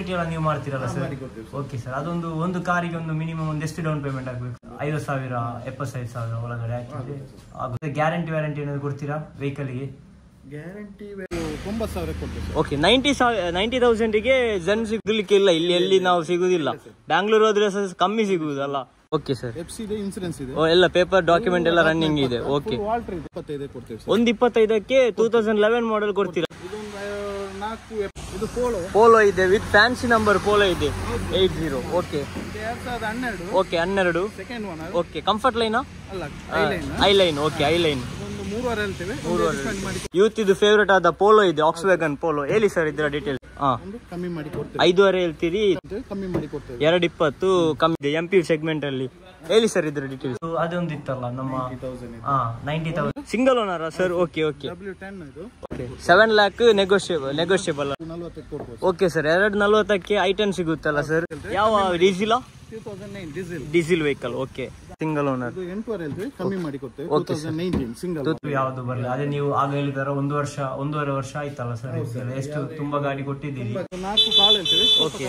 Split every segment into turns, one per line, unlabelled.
ನೀವು ಮಾಡ್ತೀರಲ್ಲ sir? Okay sir. ಅದೊಂದು ಒಂದು ಕಾರಿಗೆ ಒಂದು ಮಿನಿಮಮ್ ಎಷ್ಟು ಡೌನ್ ಪೇಮೆಂಟ್ ಆಗಬೇಕು? 5,000 75,000 ಒಳಗಡೆ ಹಾಕಿದ್ರೆ ಆಗುತ್ತೆ. ಗ್ಯಾರಂಟಿ ವ್ಯಾರಂಟಿ ಏನಾದ್ರು ಕೊಡ್ತೀರಾ ವೆಹಿಕಲ್ಗೆ?
ಗ್ಯಾರಂಟಿ 90,000 ಕೊಡ್ತೀವಿ.
ಓಕೆ. 90,000ಗೆ ಜನ್ ಸಿಗ್ಲಿಕ್ಕೆ ಇಲ್ಲ, ಇಲ್ಲಿ ಎಲ್ಲಿ ನಾವು ಸಿಗುದಿಲ್ಲ. ಬ್ಯಾಂಗ್ಳೂರ್ ಹೋದ್ರೆ ಕಮ್ಮಿ ಸಿಗುವುದಲ್ಲ. Okay sir.
ಎಫ್ಸಿ ಇದೆ, ಇನ್ಸೂರೆನ್ಸ್ ಇದೆ,
ಎಲ್ಲ ಪೇಪರ್ ಡಾಕ್ಯುಮೆಂಟ್ ಎಲ್ಲ ರನ್ನಿಂಗ್ ಇದೆ. ಓಕೆ.
25 ಕೊಡ್ತೀವಿ.
ಒಂದು 25ಕ್ಕೆ 2011 ಮಾಡೆಲ್ ಕೊಡ್ತೀರಾ?
ಇದು
ಪೋಲೋ ಇದೆ ವಿತ್ ಫ್ಯಾನ್ಸಿ ನಂಬರ್. ಪೋಲೋ ಇದೆ 80. Okay.
2012.
Okay 12.
Second owner.
Okay. Comfort ಲೈನಾ?
ಅಲ್ಲ,
highline. Okay, highline.
3.5 ಹೇಳ್ತೇವೆ.
ಯೂತ್ ಇದು ಫೇವರೇಟ್ ಆದ ಪೋಲೋ ಇದೆ, ಆಕ್ಸ್ವ್ಯಾಗನ್ ಪೋಲೋ. ಹೇಳಿ ಸರ್ ಇದರ ಡೀಟೇಲ್ಸ್.
ಕಮ್ಮಿ ಮಾಡಿ ಕೊಡ್ತೇವೆ.
5.5 ಹೇಳ್ತೀರಿ,
ಕಮ್ಮಿ ಮಾಡಿ ಕೊಡ್ತೇವೆ.
220 ಕಮ್ಮಿ ಇದೆ MP ಸೆಗ್ಮೆಂಟ್ ಅಲ್ಲಿ. ಹೇಳಿ ಸರ್ ಇದರ ಡೀಟೇಲ್ಸ್. ಅದೊಂದು ಇತ್ತಲ್ಲ ನಮ್ಮ 90,000 single owner sir? Okay okay.
W10 ಇದು.
ಓಕೆ. 7 lakh negotiable.
40 ಕೊಡ್ಬೋದು.
Okay sir. 240ಕ್ಕೆ I10 ಸಿಗುತ್ತಲ್ಲ ಸರ್? ಯಾವ diesel?
2009
diesel vehicle. Okay. Single owner.
8.5 ಹೇಳ್ತೀವಿ, ಕಮ್ಮಿ ಮಾಡಿ ಕೊಡ್ತೇವೆ. 2019 ಸಿಂಗಲ್.
ಯಾವ್ದು ಬರಲಿ ಅದೇ. ನೀವು ಆಗ ಹೇಳಿದಾರ 1.5 ವರ್ಷ ಆಯ್ತಲ್ಲ ಸರ್? ಎಷ್ಟು ತುಂಬಾ ಗಾಡಿ ಕೊಟ್ಟಿದ್ದೀರಿ?
4 ಕಾಲ್ ಹೇಳ್ತೇವೆ.
ಓಕೆ.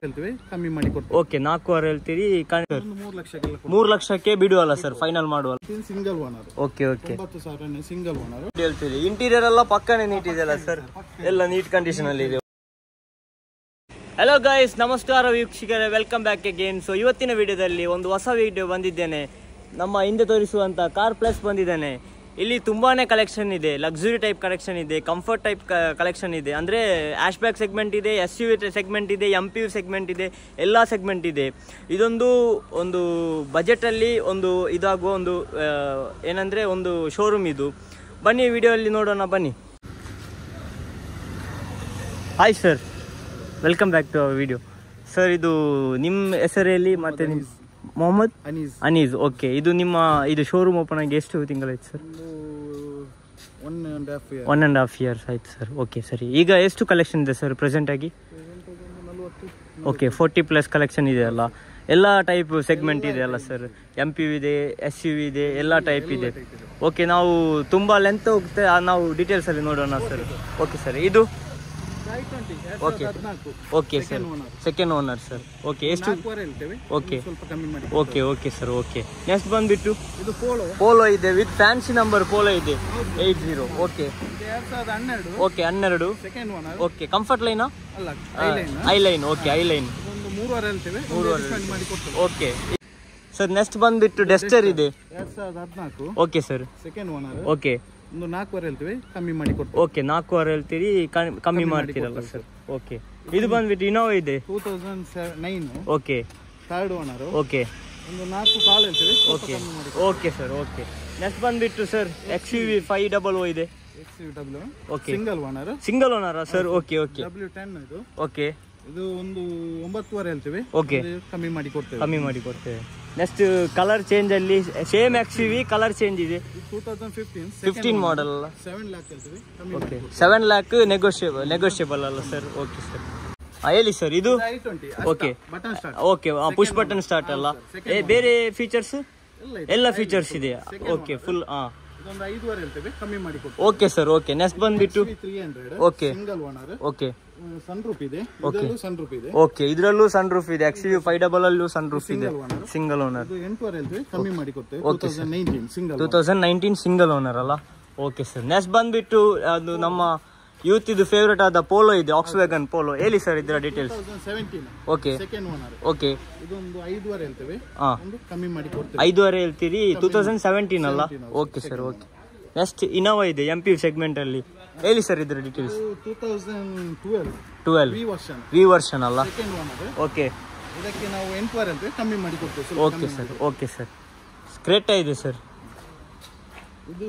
ಹೇಳ್ತೇವೆ, ಕಮ್ಮಿ ಮಾಡಿ ಕೊಡ್ತೇವೆ.
ಓಕೆ. 4.6 ಹೇಳ್ತೀರಿ.
3
ಲಕ್ಷಕ್ಕೆ ಬಿಡುವಲ್ಲ ಸರ್? ಫೈನಲ್ ಮಾಡುವಲ್ಲ?
Single owner.
Okay okay.
90,000 single owner
ಹೇಳ್ತೀರಿ. ಇಂಟೀರಿಯರ್ ಎಲ್ಲ ಪಕ್ಕನೆ ನೀಟ್ ಇದೆಯಲ್ಲ ಸರ್? ಎಲ್ಲ ನೀಟ್ ಕಂಡೀಷನ್ ಅಲ್ಲಿ ಇದೆ. ಹಲೋ ಗೈಸ್, ನಮಸ್ಕಾರ ವೀಕ್ಷಕರೇ, ವೆಲ್ಕಮ್ ಬ್ಯಾಕ್ ಅಗೇನ್. ಸೊ ಇವತ್ತಿನ ವಿಡಿಯೋದಲ್ಲಿ ಒಂದು ಹೊಸ ವಿಡಿಯೋ ಬಂದಿದ್ದೇನೆ. ನಮ್ಮ ಹಿಂದೆ ತೋರಿಸುವಂಥ ಕಾರ್ ಪ್ಲಸ್ ಬಂದಿದ್ದೇನೆ. ಇಲ್ಲಿ ತುಂಬಾ ಕಲೆಕ್ಷನ್ ಇದೆ. ಲಕ್ಸುರಿ ಟೈಪ್ ಕಲೆಕ್ಷನ್ ಇದೆ, ಕಂಫರ್ಟ್ ಟೈಪ್ ಕಲೆಕ್ಷನ್ ಇದೆ. ಅಂದರೆ ಆಶ್ ಬ್ಯಾಕ್ ಸೆಗ್ಮೆಂಟ್ ಇದೆ, SUV ಸೆಗ್ಮೆಂಟ್ ಇದೆ, MPV ಸೆಗ್ಮೆಂಟ್ ಇದೆ, ಎಲ್ಲ ಸೆಗ್ಮೆಂಟ್ ಇದೆ. ಇದೊಂದು ಒಂದು ಬಜೆಟಲ್ಲಿ ಒಂದು ಇದಾಗುವ ಒಂದು ಏನಂದರೆ ಒಂದು ಶೋರೂಮ್ ಇದು. ಬನ್ನಿ ವಿಡಿಯೋಲ್ಲಿ ನೋಡೋಣ ಬನ್ನಿ. Hi sir, welcome back to our video. Sir ಇದು ನಿಮ್ಮ ಹೆಸರಲ್ಲಿ ಮತ್ತೆ ನಿಮ್ಮ ಮೊಹಮ್ಮದ್ ಅನೀಸ್. ಓಕೆ. ಇದು ನಿಮ್ಮ ಇದು ಶೋರೂಮ್ ಓಪನ್ ಆಗಿ ಎಷ್ಟು ತಿಂಗಳಾಯ್ತು ಸರ್? 1.5 years ಆಯ್ತು ಸರ್. ಓಕೆ ಸರಿ. ಈಗ ಎಷ್ಟು ಕಲೆಕ್ಷನ್ ಇದೆ ಸರ್ ಪ್ರೆಸೆಂಟ್ ಆಗಿ? ಓಕೆ. 40+ ಕಲೆಕ್ಷನ್ ಇದೆ ಅಲ್ಲ? ಎಲ್ಲ ಟೈಪ್ ಸೆಗ್ಮೆಂಟ್ ಇದೆ ಅಲ್ಲ ಸರ್? MPV ಇದೆ, SUV ಇದೆ, ಎಲ್ಲ ಟೈಪ್ ಇದೆ. ಓಕೆ. ನಾವು ತುಂಬ ಲೆಂತ್ ಹೋಗುತ್ತೆ, ನಾವು ಡೀಟೇಲ್ಸಲ್ಲಿ ನೋಡೋಣ ಸರ್. Okay sir. ಇದು okay okay sir. Second owner sir. Okay. ಎಷ್ಟು? Okay okay okay sir. Okay. Next ಬಂದ್ಬಿಟ್ಟು
ಇದು
ಪೋಲೋ ಇದೆ ವಿತ್ ಫ್ಯಾನ್ಸಿ ನಂಬರ್. ಪೋಲೋ ಇದೆ 80. Okay.
2012.
Okay 12.
Second owner.
Okay. Comfort ಲೈನಾ?
ಅಲ್ಲ,
highline. Okay, highline.
3.5 ಹೇಳ್ತೇವೆ.
3.5. Okay sir. Next ಬಂದ್ಬಿಟ್ಟು Duster ಇದೆ
2014.
Okay sir.
Second owner.
Okay.
ಒಂದು 4.5 ಹೇಳ್ತೇವೆ, ಕಮ್ಮಿ ಮಾಡಿ ಕೊಡ್ತೇವೆ.
ಓಕೆ. 4.6 ಹೇಳ್ತೀರಿ, ಕಮ್ಮಿ ಮಾಡ್ತೀರಲ್ಲ ಸರ್? ಓಕೆ. ಇದು ಬಂದ್ಬಿಟ್ಟು ಇನೋವಾ ಇದೆ
2009.
ಓಕೆ.
Third owner.
ಓಕೆ.
ಒಂದು 4 ಕಾಲ್ ಹೇಳ್ತೇವೆ.
Okay okay sir. Okay. Next ಬಂದ್ಬಿಟ್ಟು ಸರ್ XUV 500 ಇದೆ.
XUV.
Okay.
Single owner.
Single owner sir? Okay okay.
W10 ಇದು.
ಓಕೆ.
ಇದು ಒಂದು 9.5 ಹೇಳ್ತೇವೆ.
ಓಕೆ.
ಕಮ್ಮಿ ಮಾಡಿ ಕೊಡ್ತೇವೆ.
ಕಮ್ಮಿ ಮಾಡಿ ಕೊಡ್ತೇವೆ. ನೆಕ್ಸ್ಟ್ ಕಲರ್ ಚೇಂಜ್ ಅಲ್ಲಿ ಸೇಮ್ XUV ಕಲರ್ ಚೇಂಜ್ ಇದೆ. 2015 ಮಾಡೆಲ್ ಅಲ್ಲ?
7 lakh ಹೇಳ್ತೇವೆ.
ಓಕೆ. 7 lakh ನೆಗೋಷಿಯಬಲ್ ಅಲ್ಲ ಸರ್? Okay sir. ಹೇಳಿ ಸರ್. ಇದು okay okay. Push button start ಅಲ್ಲ? ಬೇರೆ ಫೀಚರ್ಸ್ ಎಲ್ಲ ಫೀಚರ್ಸ್ ಇದೆಯಾ? ಓಕೆ. ಫುಲ್.
ಇದೊಂದು 5.5 ಹೇಳ್ತೇವೆ, ಕಮ್ಮಿ ಮಾಡಿ ಕೊಡ್ತೇವೆ.
Okay sir. ಓಕೆ. ನೆಕ್ಸ್ಟ್ ಬಂದ್ಬಿಟ್ಟು
300.
Okay.
Single owner.
Okay.
Sunroof ಇದೆ. ಇದರಲ್ಲೂ ಸನ್ ರೂಫ್ ಇದೆ.
ಓಕೆ. ಇದರಲ್ಲೂ ಸನ್ ರೂಫ್ ಇದೆ. XUV 500 ಅಲ್ಲೂ ಸನ್ ರೂಫ್ ಇದೆ. Single owner.
8.5 ಹೇಳ್ತೇವೆ, ಕಮ್ಮಿ ಮಾಡಿ ಕೊಡ್ತೇವೆ. 2019 ಸಿಂಗಲ್.
2019 ಸಿಂಗಲ್ ಓನರ್ ಅಲ್ಲ? Okay sir. ನೆಕ್ಸ್ಟ್ ಬಂದ್ಬಿಟ್ಟು ಅದು ನಮ್ಮ ಯೂತ್ ಇದು ಫೇವರೇಟ್ ಆದ ಪೋಲೋ ಇದೆ, ಆಕ್ಸ್ವ್ಯಾಗನ್ ಪೋಲೋ. ಹೇಳಿ ಸರ್ ಇದರ details.
2017.
Okay.
Second owner.
Okay.
ಇದೊಂದು 5.5 ಹೇಳ್ತೇವೆ, ಒಂದು ಕಮ್ಮಿ ಮಾಡಿ ಕೊಡ್ತೇವೆ.
5.5 ಹೇಳ್ತೀರಿ. 2017 ಅಲ್ಲ? Okay sir. Okay. Next Innova ಇದೆ MPV ಸೆಗ್ಮೆಂಟ್ ಅಲ್ಲಿ. ಹೇಳಿ ಸರ್ ಇದರ ಡೀಟೇಲ್ಸ್. 2012 ವಿ ವರ್ಷನ್ ಅಲ್ಲ?
Second owner.
ಓಕೆ.
ಇದಕ್ಕೆ ನಾವು 8.5 ಹೇಳ್ತೇವೆ, ಕಮ್ಮಿ ಮಾಡಿ ಕೊಡ್ತೇವೆ.
Okay sir. Okay sir. Creta ಇದೆ ಸರ್?
ಇದು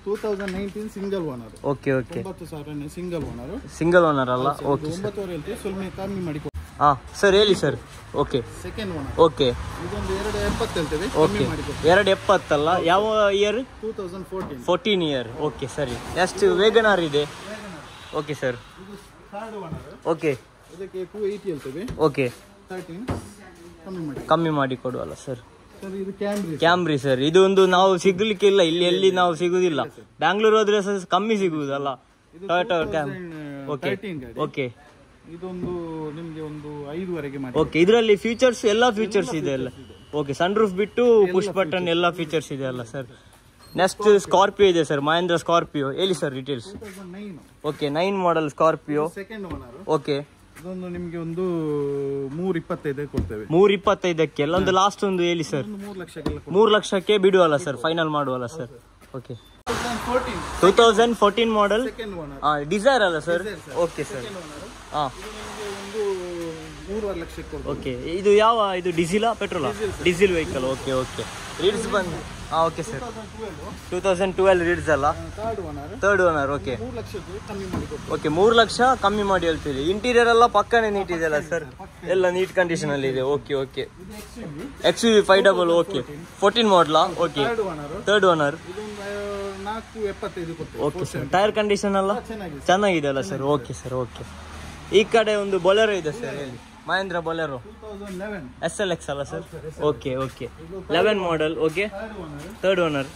2019 single owner.
Okay okay.
90,000 single owner.
Single owner ಅಲ್ಲ? Okay sir.
9.5 ಹೇಳ್ತೇವೆ, ಸ್ವಲ್ಪ ಕಮ್ಮಿ ಮಾಡಿ ಕೊಡ್ತೇವೆ.
ಸರ್ ಹೇಳಿ sir. Okay.
Second owner.
Okay.
ಇದೊಂದು 2.70 ಹೇಳ್ತೇವೆ,
ಓಕೆ.
ಕಮ್ಮಿ ಮಾಡಿ ಕೊಡ್ತೇವೆ.
2.70 ಅಲ್ಲ? ಯಾವ ಇಯರ್?
2014
ಇಯರ್. ಓಕೆ ಸರಿ. ನೆಕ್ಸ್ಟ್ ವೇಗನಾರ್ ಇದೆ. Okay sir.
ಇದು ಥರ್ಡ್ ಓನರ್.
ಓಕೆ.
ಇದಕ್ಕೆ 280 ಹೇಳ್ತೇವೆ.
ಓಕೆ.
13
ಕಮ್ಮಿ ಮಾಡಿ ಕೊಡುವಲ್ಲ ಸರ್?
ಸರ್ ಇದು
ಕ್ಯಾಮ್ರಿ ಸರ್. ಇದು ಒಂದು ನಾವು ಸಿಗ್ಲಿಕ್ಕೆ ಇಲ್ಲ, ಇಲ್ಲಿ ಎಲ್ಲಿ ನಾವು ಸಿಗುದಿಲ್ಲ. ಬ್ಯಾಂಗ್ಳೂರ್ ಹೋದ್ರೆ ಕಮ್ಮಿ ಸಿಗುವುದಲ್ಲ? Okay okay.
ಇದೊಂದು ನಿಮ್ಗೆ ಒಂದು 5ವರೆಗೆ ಮಾಡಿ.
ಓಕೆ, ಇದರಲ್ಲಿ ಫೀಚರ್ಸ್ ಎಲ್ಲ ಫೀಚರ್ಸ್ ಇದೆ ಅಲ್ಲ? ಓಕೆ, ಸನ್ ರೂಫ್ ಬಿಟ್ಟು ಪುಷ್ ಬಟನ್ ಎಲ್ಲ ಫೀಚರ್ಸ್ ಇದೆ ಅಲ್ಲ ಸರ್? ನೆಕ್ಸ್ಟ್ ಸ್ಕಾರ್ಪಿಯೋ ಇದೆ ಸರ್, ಮಹೇಂದ್ರ ಸ್ಕಾರ್ಪಿಯೋ. ಹೇಳಿ sir details.
2009
okay, 9 model Scorpio.
Second owner.
Okay,
ಇದೊಂದು ನಿಮ್ಗೆ ಒಂದು 325 ಕೊಡ್ತೇವೆ.
325ಕ್ಕೆ ಅಲ್ಲ? ಒಂದು ಲಾಸ್ಟ್ ಒಂದು ಹೇಳಿ ಸರ್.
3 ಲಕ್ಷಕ್ಕೆಲ್ಲ
3 ಲಕ್ಷಕ್ಕೆ ಬಿಡುವಲ್ಲ ಸರ್? ಫೈನಲ್ ಮಾಡುವಲ್ಲ sir? Okay,
2014
2014 model
second owner.
Dzire ಅಲ್ಲ ಸರ್? Okay sir. ಹಾಂ,
ಒಂದು 3.5 ಲಕ್ಷಕ್ಕೆ ಕೊಡ್ತೇವೆ.
ಓಕೆ, ಇದು ಯಾವ, ಇದು ಡೀಸೆಲಾ ಪೆಟ್ರೋಲಾ? Diesel vehicle. Okay okay, Ritz ಬಂದು ಓಕೆ ಸರ್. 2012 ರೀಡ್ಸ್ ಅಲ್ಲ? Third owner. ಓಕೆ
3 ಲಕ್ಷಕ್ಕೆ ಕಮ್ಮಿ ಮಾಡಿ ಕೊಡ್ತೇವೆ.
ಓಕೆ, 3 ಲಕ್ಷ ಕಮ್ಮಿ ಮಾಡಿ ಹೇಳ್ತೀರಿ. ಇಂಟೀರಿಯರ್ ಎಲ್ಲ ಪಕ್ಕನೇ ನೀಟ್ ಇದೆ ಅಲ್ಲ ಸರ್? ಎಲ್ಲ ನೀಟ್ ಕಂಡೀಷನ್ ಅಲ್ಲಿ ಇದೆ. Okay okay, XUV 500. ಓಕೆ, 14 ಮಾಡಲಾ? Okay, third owner.
475 ಕೊಡ್ತೇವೆ.
ಓಕೆ ಸರ್, ಟೈರ್ ಕಂಡೀಷನ್ ಎಲ್ಲ ಚೆನ್ನಾಗಿದೆ ಅಲ್ಲ ಸರ್? Okay sir. ಓಕೆ, ಈ ಕಡೆ ಒಂದು ಬೊಲೆರೋ ಇದೆ ಸರ್. ಹೇಳಿ, ಮಹೇಂದ್ರ ಬೊಲೆರೋ
2011
SLX ಅಲ್ಲ sir? Okay okay, 11 model. Okay, third owner.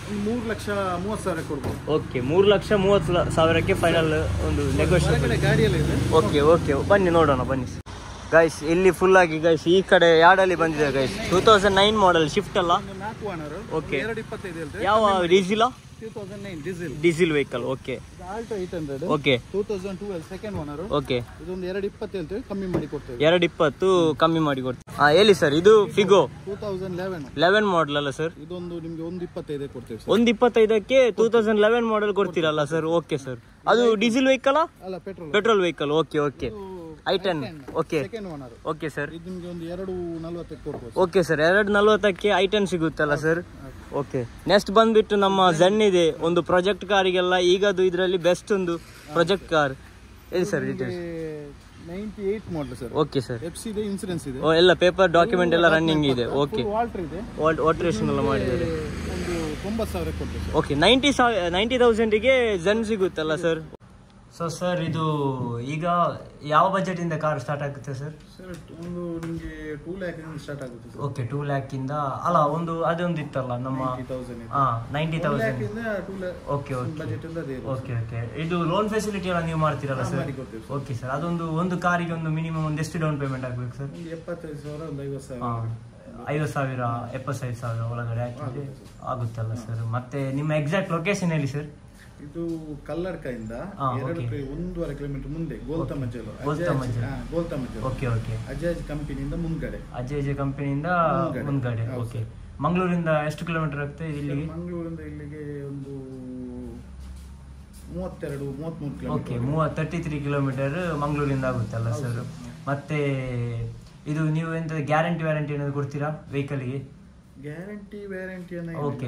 3,30,000 ಕೊಡ್ಬೋದು.
ಓಕೆ, 3,30,000ಕ್ಕೆ ಫೈನಲ್ ಒಂದು ನೆಗೋಷಿಯೇಟ್.
ಗಾಡಿಯಲ್ಲಿ ಇದೆ.
ಓಕೆ ಓಕೆ, ಬನ್ನಿ ನೋಡೋಣ ಬನ್ನಿ ಗೈಸ್. ಇಲ್ಲಿ ಫುಲ್ ಆಗಿ ಗೈಸ್ ಈ ಕಡೆ ಯಾರ್ಡಲ್ಲಿ ಬಂದಿದೆ ಗೈಸ್. 2009 ಮಾಡೆಲ್ ಶಿಫ್ಟ್ ಅಲ್ಲ?
4 ಓನರ್.
ಓಕೆ,
225 ಹೇಳ್ತೇವೆ.
ಯಾವ ಡೀಸೆಲಾ?
2009 diesel.
Diesel vehicle. Okay,
Alto 800.
Okay,
2012 second owner.
Okay,
ಇದೊಂದು 220 ಹೇಳ್ತೇವೆ, ಕಮ್ಮಿ ಮಾಡಿ ಕೊಡ್ತೇವೆ.
220 ಕಮ್ಮಿ ಮಾಡಿ ಕೊಡ್ತೀವಿ. ಹಾಂ, ಹೇಳಿ ಸರ್. ಇದು ಫಿಗೋ
2011
ಮಾಡೆಲ್ ಅಲ್ಲ ಸರ್?
ಇದೊಂದು ನಿಮ್ಗೆ 125 ಕೊಡ್ತೇವೆ.
125ಕ್ಕೆ 2011 ಮಾಡೆಲ್ ಕೊಡ್ತೀರಲ್ಲ ಸರ್? Okay sir. ಅದು ಡೀಸೆಲ್ ವೆಹಿಕಲ್
ಅಲ್ಲ,
petrol vehicle. Okay okay, i10. Okay
second owner.
Okay sir.
ಇದು ನಿಮ್ಗೆ ಒಂದು 240 ಕೊಡ್ಬೋದು.
ಓಕೆ ಸರ್, 240ಕ್ಕೆ i10 ಸಿಗುತ್ತಲ್ಲ ಸರ್? ಓಕೆ, ನೆಕ್ಸ್ಟ್ ಬಂದ್ಬಿಟ್ಟು ನಮ್ಮ ಝೆನ್ ಇದೆ, ಒಂದು ಪ್ರಾಜೆಕ್ಟ್ ಕಾರಿಗೆಲ್ಲ ಈಗದು ಇದರಲ್ಲಿ ಬೆಸ್ಟ್ ಒಂದು ಪ್ರಾಜೆಕ್ಟ್ ಕಾರ್. ಹೇಳಿ sir details.
98 model sir.
Okay sir.
FC ಇದೆ, ಇನ್ಸೂರೆನ್ಸ್ ಇದೆ,
ಎಲ್ಲ ಪೇಪರ್ ಡಾಕ್ಯುಮೆಂಟ್ ಎಲ್ಲ ರನ್ನಿಂಗ್ ಇದೆ. ಓಕೆ,
ವಾಲ್ಟರ್ ಇದೆ,
ಆಲ್ಟ್ರೇಷನ್ ಎಲ್ಲ ಮಾಡಿದ್ದಾರೆ.
ಒಂದು 90,000 ಕೊಡ್ತೇವೆ.
ಓಕೆ, 90,000ಗೆ ಝೆನ್ ಸಿಗುತ್ತಲ್ಲ ಸರ್? ಸೊ ಸರ್, ಇದು ಈಗ ಯಾವ ಬಜೆಟ್ ಇಂದ ಕಾರ್ ಸ್ಟಾರ್ಟ್ ಆಗುತ್ತೆ ಸರ್?
ಸರ್ ಒಂದು ನಿಮಗೆ 2 lakh ಇಂದ ಸ್ಟಾರ್ಟ್ ಆಗುತ್ತೆ ಸರ್.
ಓಕೆ, 2 lakh ಇಂದ ಅಲ್ಲ, ಒಂದು ಅದೊಂದು ಇತ್ತಲ್ಲ ನಮ್ಮ 90,000
ಇಂದ 2 lakh.
ಓಕೆ ಓಕೆ,
ಬಜೆಟ್ ಇಂದ ಇದೆ.
Okay okay. ಇದು ಲೋನ್ ಫೆಸಿಲಿಟಿ ಎಲ್ಲ ನೀವು ಮಾಡ್ತೀರಲ್ಲ ಸರ್? Okay sir. ಅದೊಂದು ಕಾರಿಗೆ ಒಂದು ಮಿನಿಮಮ್ ಒಂದು ಎಷ್ಟು ಡೌನ್ ಪೇಮೆಂಟ್ ಆಗಬೇಕು ಸರ್?
75,000 ಒಂದು 50,000.
50,000 75,000 ಒಳಗಡೆ ಹಾಕಿದ್ರೆ ಆಗುತ್ತಲ್ಲ ಸರ್? ಮತ್ತೆ ನಿಮ್ಮ ಎಕ್ಸಾಕ್ಟ್ ಲೊಕೇಶನ್ ಹೇಳಿ ಸರ್.
ಇದು ಕಲ್ಲಡ್ಕದಿಂದ 1.5 ಕಿಲೋಮೀಟರ್ ಮುಂದೆ ಗೋಲ್ತಮಜ್ಜಲು.
ಓಕೆ ಓಕೆ,
ಅಜಾಜ್ ಕಂಪನಿಯಿಂದ ಮುಂದ್ಗಡೆ.
ಅಜಯ್ ಕಂಪನಿಯಿಂದ ಮುಂದ್ಗಡೆ. ಓಕೆ, ಮಂಗಳೂರಿಂದ ಎಷ್ಟು ಕಿಲೋಮೀಟರ್ ಆಗುತ್ತೆ ಇಲ್ಲಿಗೆ?
ಮಂಗಳೂರಿಂದ ಇಲ್ಲಿಗೆ ಒಂದು 33 ಕಿಲೋಮೀಟರ್.
ಓಕೆ, 33 ಕಿಲೋಮೀಟರ್ ಮಂಗಳೂರಿಂದ ಆಗುತ್ತಲ್ಲ ಸರ್? ಮತ್ತೆ ಇದು ನೀವು ಎಂತ ಗ್ಯಾರಂಟಿ ವ್ಯಾರಂಟಿ ಏನಾದ್ರು ಕೊಡ್ತೀರಾ ವೆಹಿಕಲ್ಗೆ?
ಗ್ಯಾರಂಟಿ ವ್ಯಾರಂಟಿ
ಓಕೆ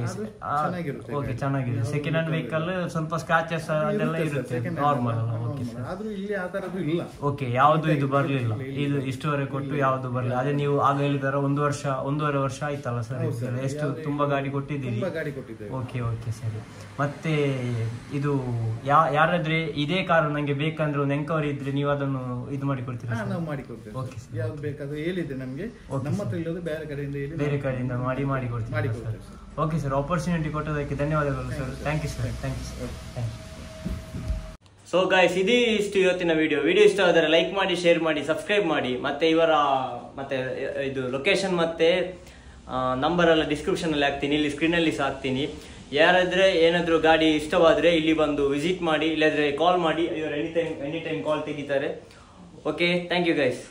ಓಕೆ, ಚೆನ್ನಾಗಿದೆ. ಸೆಕೆಂಡ್ ಹ್ಯಾಂಡ್ ವೆಹಿಕಲ್ ಸ್ವಲ್ಪ ಸ್ಕ್ರಾಚಸ್ ಅದೆಲ್ಲ ಇರುತ್ತೆ, ನಾರ್ಮಲ್ ಅಲ್ಲ? Okay sir.
ಆದ್ರೂ ಇಲ್ಲಿ ಆ ತರದ್ದು ಇಲ್ಲ.
ಓಕೆ, ಯಾವುದು ಇದು ಬರಲಿಲ್ಲ, ಇದು ಇಷ್ಟುವರೆಗೆ ಕೊಟ್ಟು ಯಾವುದು ಬರಲಿಲ್ಲ. ಅದೇ ನೀವು ಆಗ ಹೇಳಿದಾರ 1.5 ವರ್ಷ ಆಯ್ತಲ್ಲ ಸರ್? ಎಷ್ಟು ತುಂಬಾ ಗಾಡಿ ಕೊಟ್ಟಿದ್ದೀರಿ? ಓಕೆ ಓಕೆ ಸರಿ. ಮತ್ತೆ ಇದು ಯಾರಾದ್ರೆ ಇದೇ ಕಾರು ನಂಗೆ ಬೇಕಂದ್ರೆ ಒಂದು ಎಂಕ್ವೈರಿ ಇದ್ರೆ ನೀವು ಅದನ್ನು ಇದು ಮಾಡಿ ಕೊಡ್ತೀರಾ?
ನಾವು ಮಾಡಿ ಕೊಡ್ತೇವೆ.
ಓಕೆ ಸರ್,
ಯಾವ್ದು ಬೇಕಾದ್ರೆ ಹೇಳಿದ್ರೆ ನಮ್ಗೆ, ನಮ್ಮ ಹತ್ರ ಇಲ್ಲದೆ ಬೇರೆ ಕಡೆಯಿಂದ
ಮಾಡಿ ಕೊಡ್ತೀವಿ. ಓಕೆ ಸರ್, ಆಪರ್ಚುನಿಟಿ ಕೊಟ್ಟದಕ್ಕೆ ಧನ್ಯವಾದಗಳು sir. Thank you sir. Thank you. So guys, ಇದಿಷ್ಟು ಇವತ್ತಿನ ವಿಡಿಯೋ ಇಷ್ಟ ಆದರೆ ಲೈಕ್ ಮಾಡಿ, ಶೇರ್ ಮಾಡಿ, ಸಬ್ಸ್ಕ್ರೈಬ್ ಮಾಡಿ. ಮತ್ತೆ ಇದು ಲೊಕೇಶನ್ ಮತ್ತೆ ನಂಬರ್ ಎಲ್ಲ ಡಿಸ್ಕ್ರಿಪ್ಷನ್ ಅಲ್ಲಿ ಹಾಕ್ತೀನಿ, ಇಲ್ಲಿ ಸ್ಕ್ರೀನಲ್ಲಿ ಸಹ ಹಾಕ್ತೀನಿ. ಯಾರಾದ್ರೆ ಏನಾದ್ರು ಗಾಡಿ ಇಷ್ಟವಾದ್ರೆ ಇಲ್ಲಿ ಬಂದು ವಿಸಿಟ್ ಮಾಡಿ, ಇಲ್ಲಾದ್ರೆ ಕಾಲ್ ಮಾಡಿ. ಇವರು ಎನಿ ಟೈಮ್ ಕಾಲ್ ತೆಗಿತಾರೆ. Okay, thank you guys.